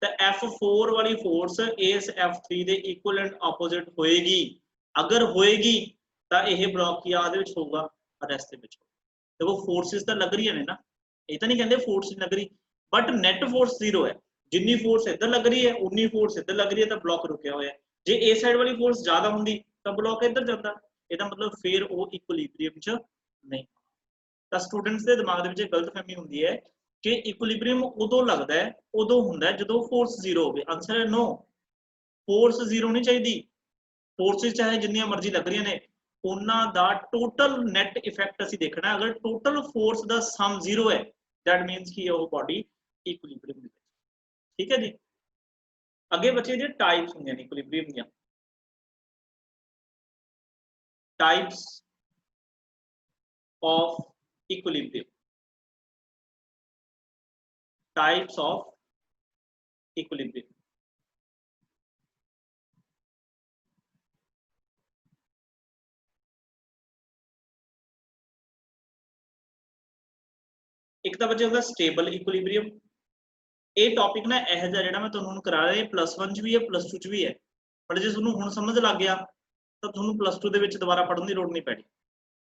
तो F4 वाली फोर्स इस F3 ਦੇ इक्विवेलेंट ऑपोजिट होएगी। अगर होएगी तो यह ब्लॉक की आदे विच होगा, रेस्ट विच। देखो फोर्सेस तो लग रही है ना, ये तो नहीं कहते फोर्स नहीं लग रही, बट नेट फोर्स 0 है। जिन्नी फोर्स इधर लग रही है उन्नी फोर्स इधर लग रही है, तो ब्लॉक रुकया हुआ है। जे ए साइड वाली फोर्स ज्यादा होंगी तो ब्लॉक इधर जाता, ਇਹਦਾ मतलब फिर वो इक्विलिब्रियम च नहीं। तो स्टूडेंट्स के दिमाग में गलतफहमी होंदी है कि इक्विलिब्रियम उदों लगता है, उदों होंदा है जदों फोर्स 0 हो। आंसर है नो, फोर्स 0 नहीं चाहिए। फोर्सेस चाहे जिन्नियां मर्जी लग रही ने, उन्हां दा टोटल नेट इफेक्ट असीं देखना। अगर टोटल फोर्स दा सम 0 है, दैट मीनस कि वो बॉडी इक्विलिब्रियम। ठीक है जी। अगे बचे जो टाइप्स होंगे इक्विलिब्रियम दियां, types of equilibrium, types of equilibrium. एक तो बचे होगा स्टेबल इक्विलिब्रियम। ये टॉपिक ना यह जो मैं तुहानूं करा रहा +1 च भी है +2 च भी है, पर जो तुहानूं हुण समझ लग गया तो तुहानूं +2 दे विच दोबारा पढ़न की लोड़ नहीं पैनी।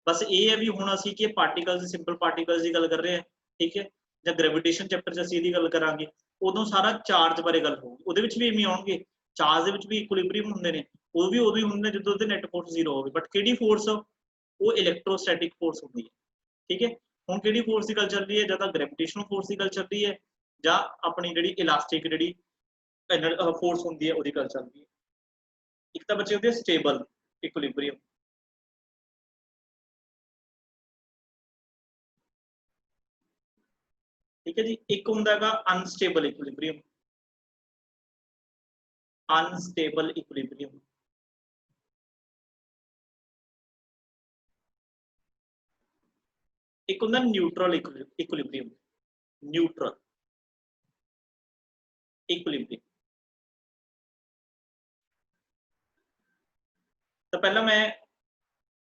बस ये है भी हुण असीं कि पार्टिकल्स, सिंपल पार्टिकल्स की गल कर रहे हैं, ठीक है, जां ग्रेविटेशन चैप्टर च असीं इहदी गल करांगे, उदों सारा चार्ज बारे गल होगी। उहदे विच भी इवें आउणगे, चार्ज दे विच भी इक्विलिब्रियम हुंदे ने, वो भी उदों ही हुंदे ने जदों उहदे नेट फोर्स 0 होवे। बट किहड़ी फोर्स, वो इलैक्ट्रोस्टैटिक फोर्स हुंदी है। ठीक है, हुण किहड़ी फोर्स की गल चल रही है, जां तां ग्रेविटेशनल फोर्स की गल चल रही है, जां अपनी जिहड़ी इलास्टिक जिहड़ी फोर्स हुंदी है उहदी गल चल रही है। एक तां बचे होंदे स्टेबल इक्विलिब्रियम, ठीक है जी। एक हुंदा हैगा अनस्टेबल इक्विलिब्रियम, अनस्टेबल इक्विलिब्रियम। एक हुंदा न्यूट्रल इक्विलिब्रियम, न्यूट्रल इक्विलिब्रियम। तो पहला मैं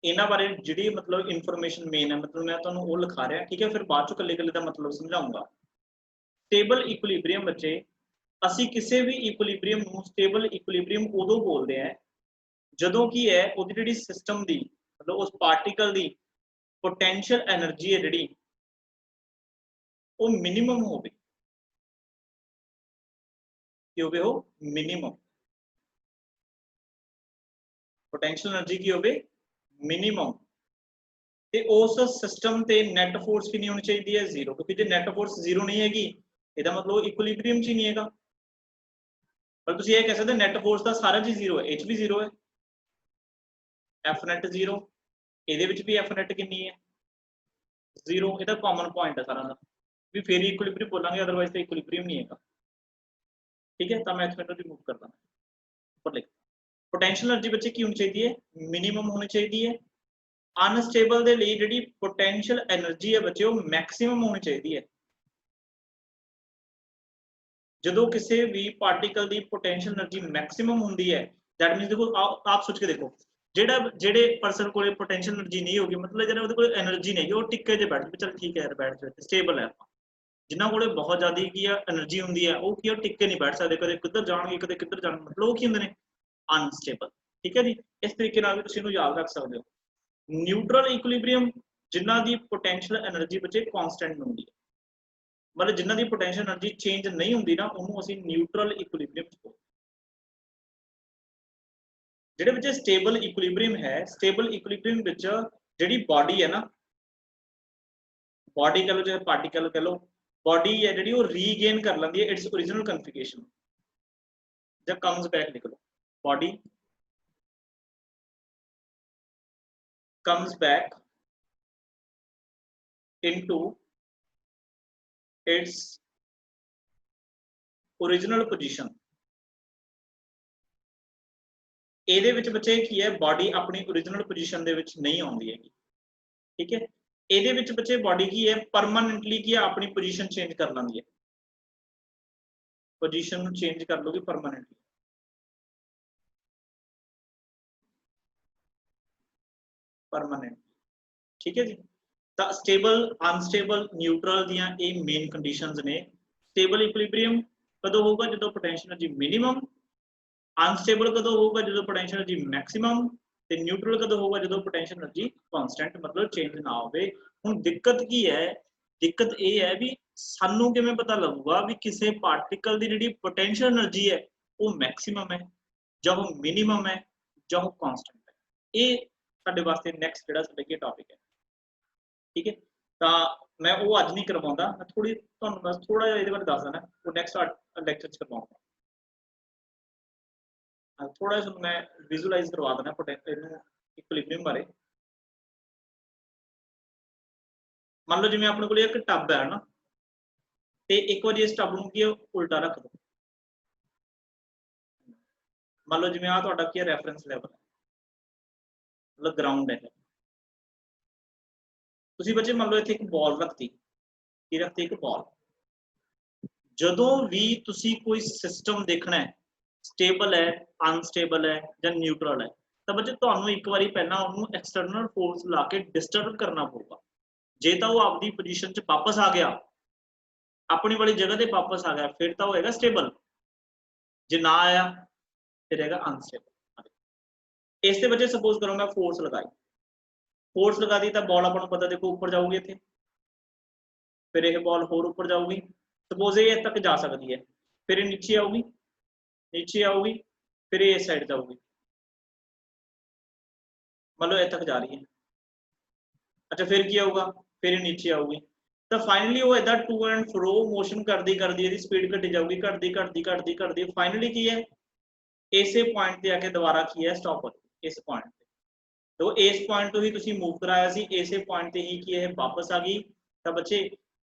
इन्हां बारे जिहड़ी मतलब इन्फॉर्मेशन मेन है, मतलब मैं तुहानूं वो लिखा रहा, ठीक है, फिर बाद चों कल्ले कल्ले दा मतलब समझाऊंगा। स्टेबल इक्विलिब्रियम बच्चे, असीं किसी भी इक्विलिब्रियम नूं स्टेबल इक्विलिब्रियम उदों बोलते हैं जदों की है उहदी जिहड़ी सिस्टम दी, मतलब उस पार्टिकल दी पोटेंशियल एनर्जी है जिहड़ी वो मिनिमम होवे, कि होवे वो मिनिमम। पोटेंशियल एनर्जी की होवे मिनिमम, ते उस सिस्टम ते नेट फोर्स कितनी होनी चाहिए है 0, क्योंकि जो नेट फोर्स 0 नहीं हैगी ਇਹਦਾ मतलब इक्विलिब्रियम च ही नहीं हैगा। पर तुसीं ये कह सकते नेट फोर्स का सारा जी 0 है, एच भी 0 है, एफ नेट 0, ਇਹਦੇ ਵਿੱਚ भी एफ नेट कितनी है 0। ਇਹਦਾ कॉमन पॉइंट है सारा भी, फिर इक्विलिब्रियम बोलांगे, अदरवाइज तो इक्विलिब्रियम नहीं है। ठीक है, तो मैं इसमें रिमूव करता हूं, ऊपर लिख। पोटेंशियल एनर्जी बच्चे की होनी चाहिए है, मिनिमम होनी चाहिए है। अनस्टेबल दे लिए जिहड़ी पोटेंशियल एनर्जी है बच्चे वो मैक्सिमम होनी चाहिए है। जदों किसी भी पार्टिकल की पोटेंशियल एनर्जी मैक्सिमम होंदी है, दैट मीनस देखो आप सोच के देखो, जेड़े पर्सन को पोटेंशियल एनर्जी नहीं होगी, मतलब जो उहदे कोल एनर्जी नहीं है, वो टिक्के जे बैठ, चल ठीक है बैठ जाए, स्टेबल है। जिन्हां कोल बहुत ज़्यादा की एनर्जी होंदी है, वो की टिक्के नहीं बैठ सकते, कदे किधर जाणगे कदे किधर जाणगे, मतलब वो की होंदे ने अनस्टेबल। ठीक है जी, इस तरीके नाल भी तुसीं इहनूं याद रख सकते हो। न्यूट्रल इक्विलिब्रियम ਜਿਨ੍ਹਾਂ ਦੀ ਪੋਟੈਂਸ਼ੀਅਲ એનર્ਜੀ ਬੱਚੇ ਕਾਂਸਟੈਂਟ ਹੁੰਦੀ ਹੈ, ਮਤਲਬ ਜਿਨ੍ਹਾਂ ਦੀ ਪੋਟੈਂਸ਼ੀਅਲ એનર્ਜੀ ਚੇਂਜ ਨਹੀਂ ਹੁੰਦੀ ਨਾ ਉਹਨੂੰ ਅਸੀਂ ਨਿਊਟਰਲ ਇਕੁਇਲਿਬ੍ਰੀਅਮ ਬੋਲਦੇ। ਜਿਹੜੇ ਬੱਚੇ ਸਟੇਬਲ ਇਕੁਇਲਿਬ੍ਰੀਅਮ ਹੈ, ਸਟੇਬਲ ਇਕੁਇਲਿਬ੍ਰੀਅਮ ਵਿੱਚ ਜਿਹੜੀ ਬਾਡੀ ਹੈ ਨਾ, ਬਾਡੀ ਕਹ ਲਓ ਚਾਹੇ ਪਾਰਟੀਕਲ ਕਹ ਲਓ, ਬਾਡੀ ਹੈ ਜਿਹੜੀ ਉਹ ਰੀਗੇਨ ਕਰ ਲੈਂਦੀ ਹੈ ਇਟਸ ओरिजिनल ਕਨਫਿਗਰੇਸ਼ਨ ਜਾਂ ਕਮਸ ਬੈਕ ਲਿਖ ਲਓ, body comes back into its original position। ਇਹਦੇ ਵਿੱਚ ਬੱਚੇ ਕੀ ਹੈ, ਬਾਡੀ ਆਪਣੀ ओरिजिनल पोजीशन ਦੇ ਵਿੱਚ ਨਹੀਂ ਆਉਂਦੀ ਹੈਗੀ, ਠੀਕ ਹੈ। ਇਹਦੇ ਵਿੱਚ ਬੱਚੇ ਬਾਡੀ ਕੀ ਹੈ, ਪਰਮਾਨੈਂਟਲੀ ਕੀ ਹੈ, ਆਪਣੀ ਪੋਜੀਸ਼ਨ ਚੇਂਜ ਕਰ ਲੈਂਦੀ ਹੈ, ਪੋਜੀਸ਼ਨ ਨੂੰ ਚੇਂਜ ਕਰ ਲੋਗੀ ਪਰਮਾਨੈਂਟਲੀ। परमानेंट, ठीक है जी। तो स्टेबल, अनस्टेबल, न्यूट्रल दियां ये मेन कंडीशंस ने। स्टेबल इक्विलिब्रियम कदों होगा जो पोटेंशियल एनर्जी मिनिमम, अनस्टेबल कदों होगा जो पोटेंशियल एनर्जी मैक्सिमम, ते न्यूट्रल कदों होगा जो पोटेंशियल एनर्जी कांस्टेंट, मतलब चेंज ना होवे। हुण दिक्कत की है, दिक्कत ये है भी सानू किवें पता लगूगा भी किसी पार्टिकल की जिहड़ी पोटेंशियल एनर्जी है वो मैक्सिमम है जां वो मिनिमम है जां वो कांस्टेंट है। ये ਸਾਡੇ ਵਾਸਤੇ ਨੈਕਸਟ ਜਿਹੜਾ ਸਾਡਾ ਕੀ ਟੌਪਿਕ ਹੈ, ਠੀਕ ਹੈ। ਤਾਂ ਮੈਂ ਉਹ ਅੱਜ ਨਹੀਂ ਕਰਵਾਉਂਦਾ, ਮੈਂ ਥੋੜੀ ਤੁਹਾਨੂੰ ਬਸ ਥੋੜਾ ਜਿਹਾ ਇਹਦੇ ਬਾਰੇ ਦੱਸ ਦੇਣਾ, ਉਹ ਨੈਕਸਟ ਲੈਕਚਰ ਚ ਕਰਵਾਉਂਗਾ। ਥੋੜਾ ਜਿਹਾ ਮੈਂ ਵਿਜ਼ੂਅਲਾਈਜ਼ ਕਰਵਾ ਦੇਣਾ ਇਹਨੂੰ ਇਕੁਇਲਿਬ੍ਰੀਅਮ ਬਾਰੇ। ਮੰਨ ਲਓ ਜਿਵੇਂ ਆਪਣੇ ਕੋਲ ਇੱਕ ਟੱਬ ਹੈ ਨਾ, ਤੇ ਇੱਕ ਵਾਰੀ ਇਸ ਟੱਬ ਨੂੰ ਕੀ ਉਲਟਾ ਰੱਖ ਦੋ। ਮੰਨ ਲਓ ਜਿਵੇਂ ਆ ਤੁਹਾਡਾ ਕੀ ਰੈਫਰੈਂਸ ਲੈਵਲ ਹੈ, मतलब ग्राउंड है, तुसी बच्चे मान लो इत्थे एक बॉल रखती, की रखती एक बॉल। जदों भी तुसी कोई सिस्टम देखना है, स्टेबल है, अनस्टेबल है या न्यूट्रल है, तो बच्चे तुहानू एक बारी पहला उन्होंने एक्सटर्नल फोर्स ला के डिस्टर्ब करना पऊगा। जे तो वो आपकी पोजीशन च वापस आ गया, अपनी वाली जगह ते वापस आ गया, फिर तो होएगा स्टेबल, जे ना आया फिर रहेगा अनस्टेबल। इस ते बच्चे सपोज करो मैं फोर्स लगाई, फोर्स लगा दी तो बॉल अपन पता देखो ऊपर जाऊगी इत्थे, फिर यह बॉल होर ऊपर जाऊगी, सपोज ये तक जा सकती है, फिर ये नीचे आऊगी, नीचे आऊगी, फिर ये इस साइड जाऊगी, मान लो ये तक जा रही है। अच्छा फिर क्या होगा, फिर ये नीचे आऊगी, तो फाइनली वो इधर टू एंड फ्रो मोशन करती करती स्पीड घटी जाऊगी, घटती घटती घटती घटती फाइनली की है इसे पॉइंट पे आके दोबारा की है स्टॉप होती इस पॉइंट पे। तो इस पॉइंट तो ही तुसी मूव कराया सी, इसे पॉइंट पे ही की है वापस आ गई। तो बच्चे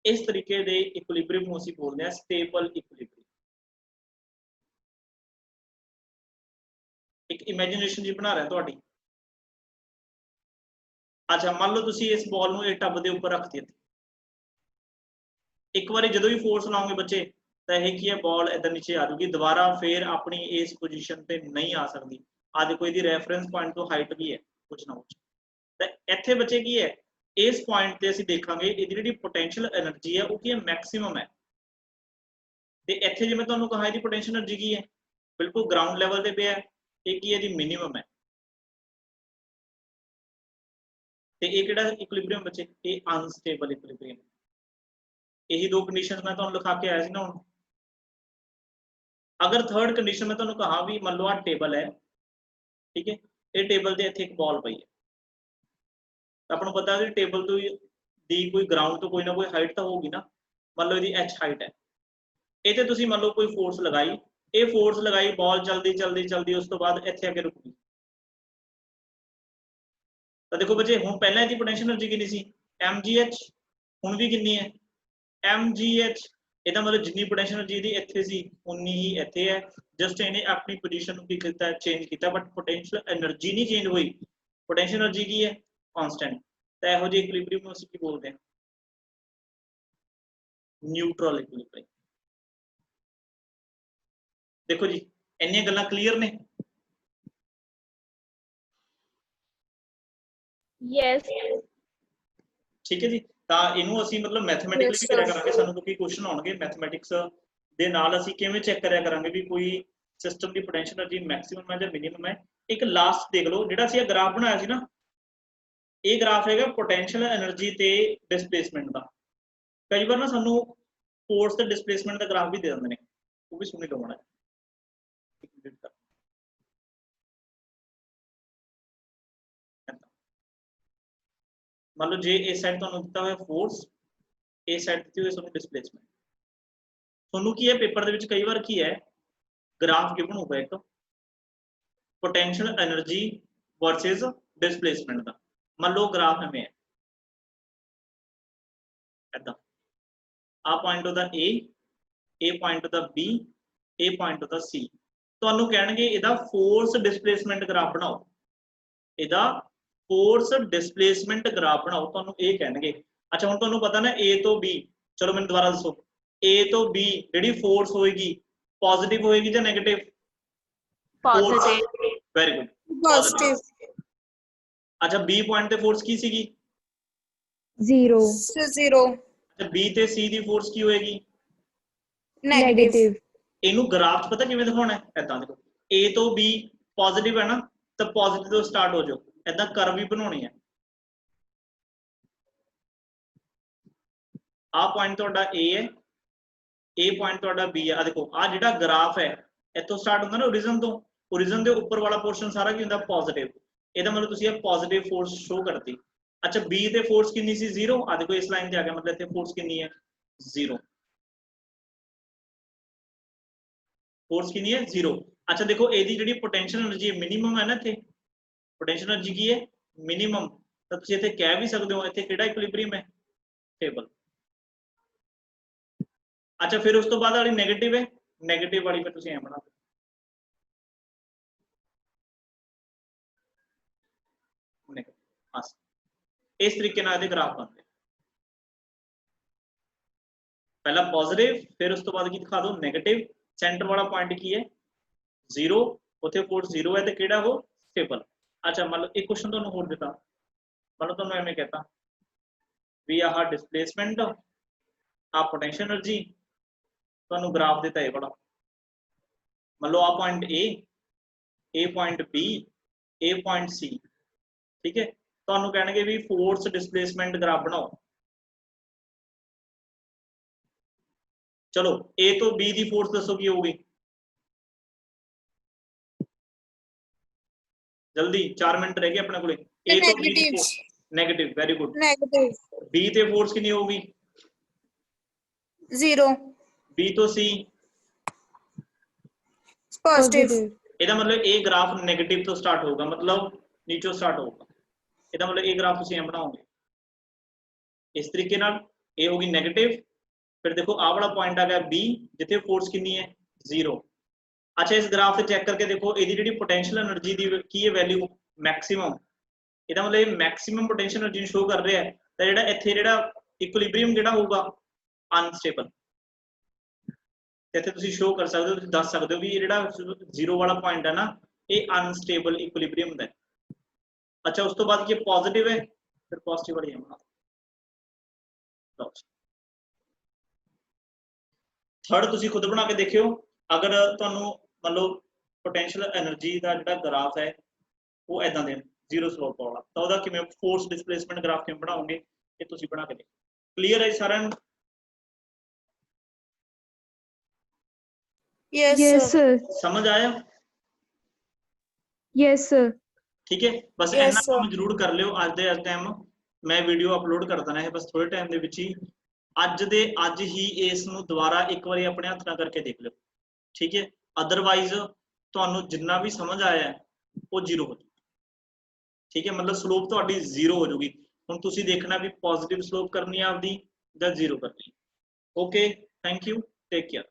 इस तरीके दे इक्विलिब्रियम ਨੂੰ ਅਸੀਂ ਬੋਲਦੇ ਹਾਂ स्टेबल इक्विलिब्रियम। एक इमेजिनेशन जी बना रहा ਤੁਹਾਡੀ। अच्छा मान लो तुसी इस बॉल ਨੂੰ एक टब ਦੇ ਉੱਪਰ ਰੱਖਤੀ ਇੱਥੇ, ਇੱਕ ਵਾਰੀ ਜਦੋਂ ਵੀ ਫੋਰਸ ਲਾਓਗੇ ਬੱਚੇ ਤਾਂ ਇਹ ਕੀ ਹੈ बॉल इधर नीचे आ जाएगी, दोबारा फिर अपनी इस पोजीशन पे नहीं आ सकती। आ देखो इसकी रेफरेंस पॉइंट तो हाइट भी है कुछ ना कुछ, तो इत्थे बच्चे की है इस पॉइंट ते ਅਸੀਂ ਦੇਖਾਂਗੇ ਇਹਦੀ ਜਿਹੜੀ पोटेंशियल एनर्जी है वो की है मैक्सिमम है, ਤੇ ਇੱਥੇ ਜਿਵੇਂ ਤੁਹਾਨੂੰ ਕਹਾ ਇਹਦੀ पोटेंशियल एनर्जी की है बिल्कुल ग्राउंड लेवल ਤੇ ਪਿਆ, ਇਹ ਕੀ ਹੈ ਇਹਦੀ मिनिमम है। ਤੇ ਇਹ ਕਿਹੜਾ ਇਕੁਇਲਿਬ੍ਰੀਅਮ ਬੱਚੇ, ਇਹ अनस्टेबल इक्विलिब्रियम। यही दो कंडीशंस मैं ਤੁਹਾਨੂੰ ਲਿਖਾ ਕੇ ਆਇਆ ਸੀ ਨਾ। ਹੁਣ अगर थर्ड कंडीशन मैं ਤੁਹਾਨੂੰ कहा भी मान लो आ टेबल है, ठीक है, ये टेबल ਦੇ ਇੱਥੇ ਇੱਕ बॉल पई है, तो आपको पता है टेबल तो दी कोई ग्राउंड तो कोई ना कोई हाइट तो होगी ना, मान लो ਇਹਦੀ h हाइट है, ਇਹ ਤੇ ਤੁਸੀਂ मान लो कोई फोर्स लगाई, ये फोर्स लगाई बॉल चलती चलती चलती उस तो बाद ਇੱਥੇ आके रुक गई। तो देखो बच्चे ਹੁਣ ਪਹਿਲਾਂ ਇਹਦੀ पोटेंशियल एनर्जी कितनी सी mgh, ਹੁਣ भी कितनी है mgh। ਇਹਦਾ मतलब जिन्नी पोटेंशियल एनर्जी ਦੀ ਇੱਥੇ ਸੀ ਉਨੀ ਹੀ ਇੱਥੇ ਹੈ, जस्ट ਇਹਨੇ ਆਪਣੀ पोजीशन ਨੂੰ ਕੀ ਕੀਤਾ चेंज ਕੀਤਾ, बट पोटेंशियल एनर्जी नहीं चेंज हुई, पोटेंशियल एनर्जी की है कांस्टेंट। तो ਇਹੋ ਜਿਹੇ इक्विलिब्रियम ਨੂੰ ਅਸੀਂ ਕੀ ਬੋਲਦੇ ਹਾਂ, न्यूट्रल इक्विलिब्रियम। देखो जी ਇੰਨੀਆਂ ਗੱਲਾਂ क्लीयर ने? Yes. ठीक है जी। ਤਾਂ ਇਹਨੂੰ ਅਸੀਂ मतलब मैथमेटिकली भी करिया करांगे, ਸਾਨੂੰ क्योंकि क्वेश्चन ਆਉਣਗੇ मैथमेटिक्स ਦੇ ਨਾਲ ਅਸੀਂ ਕਿਵੇਂ ਚੈੱਕ ਕਰਿਆ ਕਰਾਂਗੇ ਵੀ ਕੋਈ सिस्टम ਦੀ पोटेंशियल एनर्जी मैक्सिमम है ਜਾਂ मिनिमम है। एक लास्ट देख लो ਜਿਹੜਾ ਅਸੀਂ ਇਹ ग्राफ बनाया ਸੀ ना, ਇਹ ਗ੍ਰਾਫ ਹੈਗਾ ਪੋਟੈਂਸ਼ੀਅਲ એનર્ਜੀ ਤੇ ਡਿਸਪਲੇਸਮੈਂਟ ਦਾ। ਕਈ ਵਾਰ ਨਾ ਸਾਨੂੰ ਫੋਰਸ ਤੇ ਡਿਸਪਲੇਸਮੈਂਟ ਦਾ ਗ੍ਰਾਫ ਵੀ ਦੇ ਦਿੰਦੇ ਨੇ, ਉਹ ਵੀ ਸੁਣੀ ਲਓ ਮਾੜਾ। मान लो जे इस साइड ਤੁਹਾਨੂੰ ਦਿੱਤਾ ਹੋਇਆ ਫੋਰਸ, ਇਸ ਸਾਈਡ ਦਿੱਤੀ ਹੋਈ ਤੁਹਾਨੂੰ ਡਿਸਪਲੇਸਮੈਂਟ। ਤੁਹਾਨੂੰ ਕੀ ਹੈ ਪੇਪਰ ਦੇ ਵਿੱਚ ਕਈ ਵਾਰ ਕੀ ਹੈ ਗ੍ਰਾਫ ਗਿਵਨ ਹੋਊਗਾ ਇੱਕ पोटेंशियल एनर्जी वर्सेस डिस्प्लेसमेंट का। मान लो ग्राफ हमें है ऐदा, आ पॉइंट होता ए पॉइंट होता बी, ए पॉइंट होता सी। तुहानू कहणगे इहदा फोर्स डिस्प्लेसमेंट ग्राफ बनाओ, इहदा फोर्स डिस्प्लेसमेंट ग्राफ बनाओ, तुहानू ये कहणगे। अच्छा हुण तुहानू पता ना ए तो बी, चलो मैनूं दोबारा दसो ए तो बी जिहड़ी फोर्स होएगी पॉजिटिव होएगी जां negative? Positive. Very good, positive. अच्छा बी पॉइंट ते फोर्स की सीगी? 0 0। अच्छा बी ते सी दी फोर्स की होएगी? नेगेटिव। इनू ग्राफ च पता किवें दिखाउणा है? ऐदां देखो ए तो बी पॉजिटिव है ना, तो पॉजिटिव तो स्टार्ट हो जाओ, ऐदां कर्व भी बनाउणी है। आ पॉइंट तुहाडा ए है, ए पॉइंट तुहाडा बी है। आ देखो आ जिहड़ा ग्राफ है इत्थों स्टार्ट होंदा ना ओरिजिन तो, ओरिजिन के उपर वाला पोर्शन सारा की होंदा पॉजिटिव। ਇਹਦਾ मतलब ਤੁਸੀਂ ਇਹ पॉजिटिव फोर्स शो करती। अच्छा बी ਤੇ फोर्स कितनी सी? 0। आ देखो इस लाइन ਤੇ आ गया, मतलब ਇੱਥੇ फोर्स कितनी है? 0। फोर्स कितनी है? 0। अच्छा देखो ਇਹਦੀ ਜਿਹੜੀ पोटेंशियल एनर्जी मिनिमम है ना, ਇੱਥੇ पोटेंशियल एनर्जी की है मिनिमम, ਤਾਂ ਤੁਸੀਂ ਇੱਥੇ ਕਹਿ ਵੀ ਸਕਦੇ ਹੋ ਇੱਥੇ ਕਿਹੜਾ ਇਕੁਇਲਿਬ੍ਰੀਅਮ ਹੈ? स्टेबल। अच्छा फिर उस तो बाद वाली नेगेटिव है, नेगेटिव वाली पे ਤੁਸੀਂ ਐ ਬਣਾ ਦਿਓ। इस तरीके नाल ग्राफ बनते, पहला पॉजिटिव फिर उस तो बाद की दिखा दो नेगेटिव, सेंटर वाला पॉइंट की है 0, उथे फोर्स 0 है तो केड़ा वो? स्टेबल। अच्छा मान लो एक क्वेश्चन तुहानू होर दिता, मान लो तुहानू एवें कहता भी आह डिस्प्लेसमेंट आ पोटेंशियल एनर्जी, तुहानू ग्राफ दिता है बड़ा, मान लो आ point A point B, a point C, ठीक है। तुहानू कहणगे भी फोर्स डिस्प्लेसमेंट ग्राफ बनाओ। चलो ए तो बी दी फोर्स दसो की होगी? जल्दी 4 मिनट रह गए अपने को। ए तो बी दी force negative, very good. Negative. B ते फोर्स कितनी होगी? 0। बी तो सी पॉजिटिव। ਇਹਦਾ मतलब ए ग्राफ नेगेटिव तो स्टार्ट होगा, मतलब नीचों स्टार्ट होगा। ਇਹਦਾ मतलब ए ग्राफ ਤੁਸੀਂ ਐ ਬਣਾਓਗੇ इस तरीके नाल, ए होगी नेगेटिव, फिर देखो आ वाला पॉइंट आ गया बी जिथे फोर्स कितनी है? 0। अच्छा इस ग्राफ से चेक करके देखो ਇਹਦੀ ਜਿਹੜੀ पोटेंशियल एनर्जी दी की है वैल्यू? मैक्सिमम। ਇਹਦਾ मतलब ਇਹ मैक्सिमम पोटेंशियल एनर्जी ਨੂੰ शो कर रहा है, ਤਾਂ ਜਿਹੜਾ ਇੱਥੇ ਜਿਹੜਾ इक्विलिब्रियम ਜਿਹੜਾ ਹੋਊਗਾ अनस्टेबल। ਇੱਥੇ ਤੁਸੀਂ ਸ਼ੋ ਕਰ ਸਕਦੇ ਹੋ, ਤੁਸੀਂ ਦੱਸ ਸਕਦੇ ਹੋ ਵੀ ਇਹ ਜਿਹੜਾ 0 ਵਾਲਾ ਪੁਆਇੰਟ ਹੈ ਨਾ ਇਹ ਅਨਸਟੇਬਲ ਇਕੁਇਲਿਬ੍ਰੀਅਮ ਦਾ ਹੈ। अच्छा उस तो बाद ये पॉजिटिव है, फिर पॉजिटिव वाली है थर्ड ਤੁਸੀਂ खुद बना के देखियो। अगर ਤੁਹਾਨੂੰ मान लो पोटेंशियल एनर्जी ਦਾ ਜਿਹੜਾ ग्राफ है वो ऐदा ਦੇ 0 स्लोप वाला, ਤਾਂ ਉਹਦਾ ਕਿਵੇਂ फोर्स डिस्प्लेसमेंट ग्राफ ਕਿਵੇਂ ਬਣਾਓਗੇ ਇਹ ਤੁਸੀਂ ਬਣਾ ਕੇ ਦੇਖੋ। क्लियर है सारा? Yes sir. समझ आया? Yes sir. ठीक है, बस Yes, इन्ना sir. काम जरूर कर लियो। आज दे टाइम मैं वीडियो अपलोड कर देना है, बस थोड़े टाइम दे विच ही अज ही इस नूं दोबारा एक बार अपने हथ नाल करके देख लियो, ठीक है। अदरवाइज तुहानूं जिन्ना भी समझ आया है वो 0 हो जाए, ठीक है। मतलब स्लोप तुहाडी 0 हो जाएगी। हुण तुसीं देखना भी पॉजिटिव स्लोप करनी है आपदी जां 0 करनी। Okay, thank you, take care.